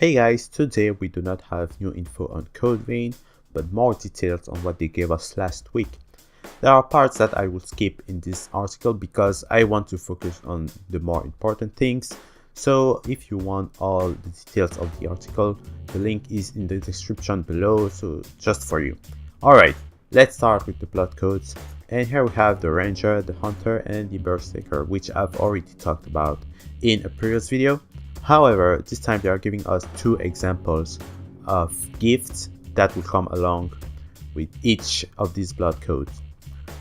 Hey guys, today we do not have new info on Code Vein, but more details on what they gave us last week. There are parts that I will skip in this article because I want to focus on the more important things. So if you want all the details of the article, the link is in the description below, so just for you. Alright, let's start with the plot codes. And here we have the Ranger, the Hunter, and the Berserker, which I've already talked about in a previous video. However, this time they are giving us two examples of gifts that will come along with each of these blood codes.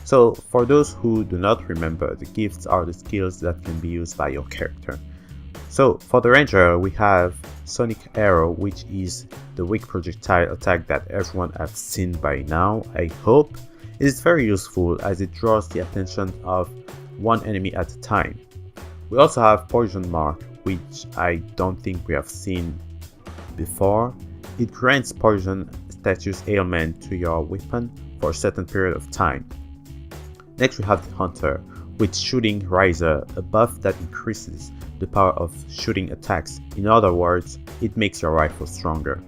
So for those who do not remember, the gifts are the skills that can be used by your character. So for the Ranger, we have Sonic Arrow, which is the weak projectile attack that everyone has seen by now, I hope. It is very useful as it draws the attention of one enemy at a time. We also have Poison Mark, which I don't think we have seen before. It grants poison status ailment to your weapon for a certain period of time. Next we have the Hunter, with Shooting Riser, a buff that increases the power of shooting attacks. In other words, it makes your rifle stronger.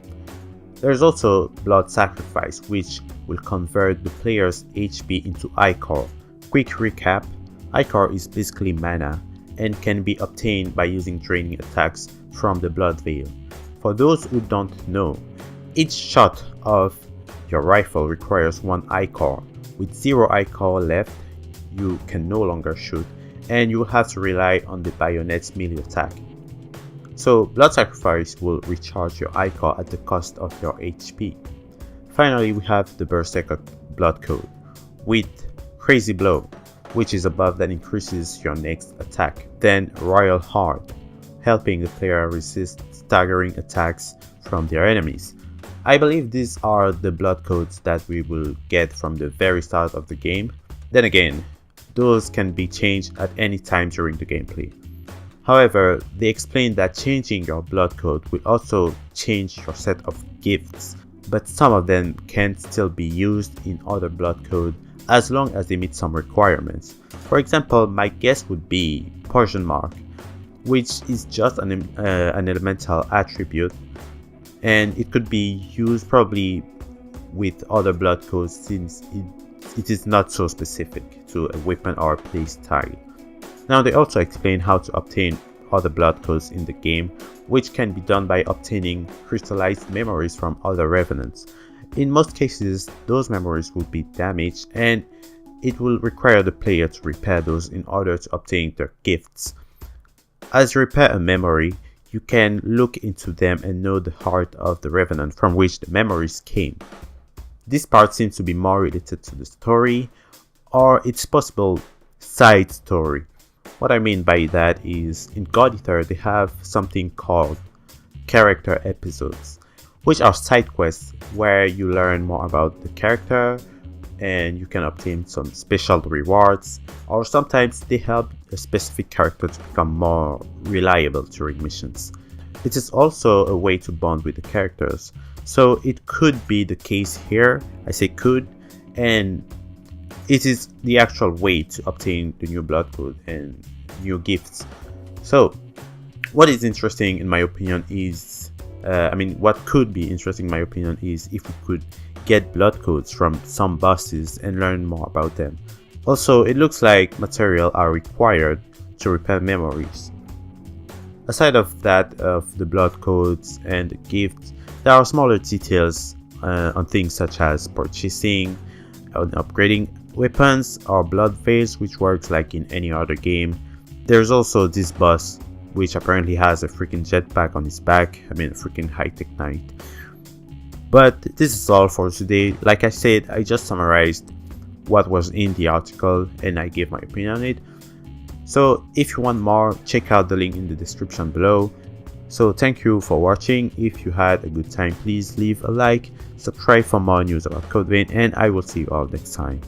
There is also Blood Sacrifice, which will convert the player's HP into Ichor. Quick recap, Ichor is basically mana and can be obtained by using draining attacks from the Blood Veil. For those who don't know, each shot of your rifle requires one Ichor. With 0 Ichor left, you can no longer shoot, and you will have to rely on the bayonet's melee attack. So Blood Sacrifice will recharge your Ichor at the cost of your HP. Finally, we have the Berserker blood code with Crazy Blow, which is a buff that increases your next attack. Then Royal Heart, helping the player resist staggering attacks from their enemies. I believe these are the blood codes that we will get from the very start of the game. Then again, those can be changed at any time during the gameplay. However, they explain that changing your blood code will also change your set of gifts, but some of them can still be used in other blood code as long as they meet some requirements. For example, my guess would be Poison Mark, which is just an elemental attribute, and it could be used probably with other blood codes since it is not so specific to a weapon or a play style. Now they also explain how to obtain other blood codes in the game, which can be done by obtaining crystallized memories from other revenants. In most cases, those memories will be damaged and it will require the player to repair those in order to obtain their gifts. As you repair a memory, you can look into them and know the heart of the revenant from which the memories came. This part seems to be more related to the story, or it's possible side story. What I mean by that is in God Eater they have something called character episodes, which are side quests where you learn more about the character and you can obtain some special rewards, or sometimes they help a specific character to become more reliable during missions. It is also a way to bond with the characters, so it could be the case here. I say could, and it is the actual way to obtain the new blood code and new gifts. So what is interesting in my opinion is what could be interesting in my opinion is if we could get blood codes from some bosses and learn more about them. Also, it looks like material are required to repair memories. Aside of that, of the blood codes and the gifts, there are smaller details on things such as purchasing and upgrading weapons or blood veils, which works like in any other game. There's also this boss which apparently has a freaking jetpack on his back. A freaking high-tech knight. But this is all for today. Like I said, I just summarized what was in the article and I gave my opinion on it. So if you want more, check out the link in the description below. So thank you for watching. If you had a good time, please leave a like, subscribe for more news about Code Vein, and I will see you all next time.